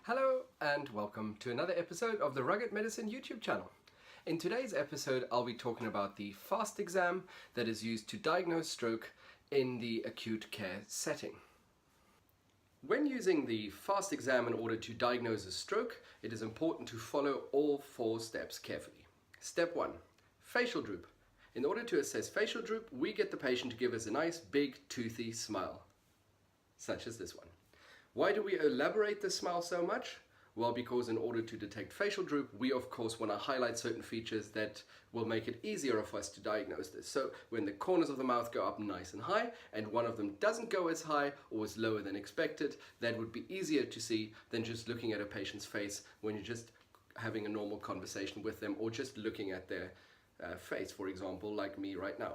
Hello and welcome to another episode of the Rugged Medicine YouTube channel. In today's episode I'll be talking about the FAST exam that is used to diagnose stroke in the acute care setting. When using the FAST exam in order to diagnose a stroke, it is important to follow all 4 steps carefully. Step 1. Facial droop. In order to assess facial droop, we get the patient to give us a nice big toothy smile, such as this one. Why do we elaborate the smile so much? Well, because in order to detect facial droop, we of course want to highlight certain features that will make it easier for us to diagnose this. So when the corners of the mouth go up nice and high and one of them doesn't go as high or is lower than expected, that would be easier to see than just looking at a patient's face when you're just having a normal conversation with them or just looking at their face, for example, like me right now.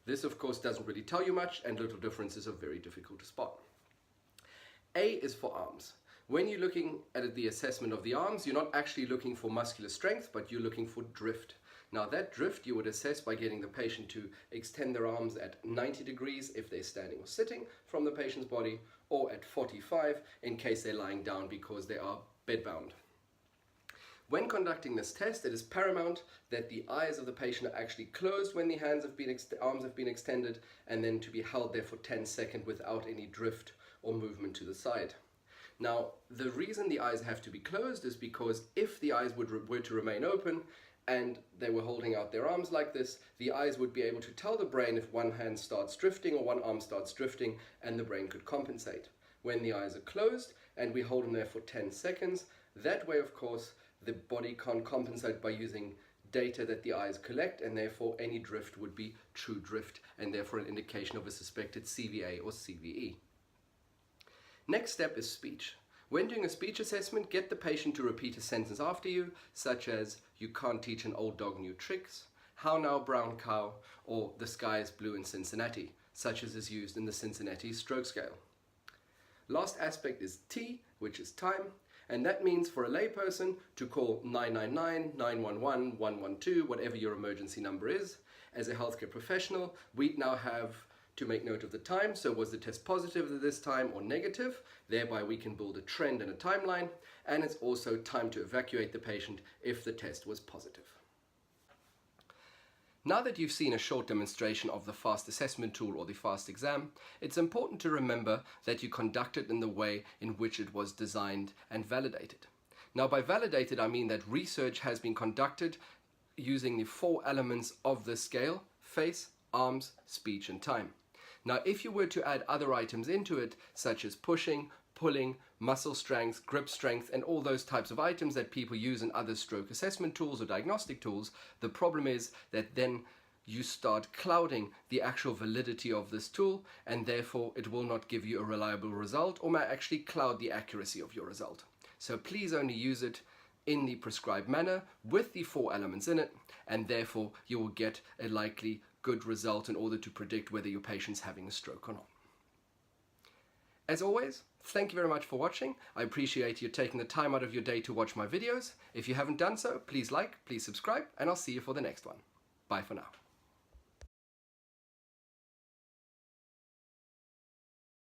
This of course doesn't really tell you much, and little differences are very difficult to spot. A is for arms. When you're looking at the assessment of the arms, you're not actually looking for muscular strength, but you're looking for drift. Now that drift you would assess by getting the patient to extend their arms at 90 degrees if they're standing or sitting from the patient's body, or at 45 in case they're lying down because they are bedbound. When conducting this test, it is paramount that the eyes of the patient are actually closed when the arms have been extended, and then to be held there for 10 seconds without any drift or movement to the side. Now, the reason the eyes have to be closed is because if the eyes were to remain open and they were holding out their arms like this, the eyes would be able to tell the brain if one hand starts drifting or one arm starts drifting, and the brain could compensate. When the eyes are closed and we hold them there for 10 seconds, that way of course the body can't compensate by using data that the eyes collect, and therefore any drift would be true drift and therefore an indication of a suspected CVA or CVE. Next step is speech. When doing a speech assessment, get the patient to repeat a sentence after you, such as, "You can't teach an old dog new tricks," "How now brown cow," or "The sky is blue in Cincinnati," such as is used in the Cincinnati stroke scale. Last aspect is T, which is time, and that means for a layperson to call 999, 911, 112, whatever your emergency number is. As a healthcare professional, we now have to make note of the time, so was the test positive at this time or negative? Thereby we can build a trend and a timeline, and it's also time to evacuate the patient if the test was positive. Now that you've seen a short demonstration of the FAST assessment tool or the FAST exam, it's important to remember that you conduct it in the way in which it was designed and validated. Now by validated I mean that research has been conducted using the 4 elements of the scale: face, arms, speech and time. Now if you were to add other items into it, such as pushing, pulling, muscle strength, grip strength, and all those types of items that people use in other stroke assessment tools or diagnostic tools, the problem is that then you start clouding the actual validity of this tool, and therefore it will not give you a reliable result, or may actually cloud the accuracy of your result. So please only use it in the prescribed manner with the 4 elements in it, and therefore you will get a likely good result in order to predict whether your patient's having a stroke or not. As always, thank you very much for watching. I appreciate you taking the time out of your day to watch my videos. If you haven't done so, please like, please subscribe, and I'll see you for the next one. Bye for now.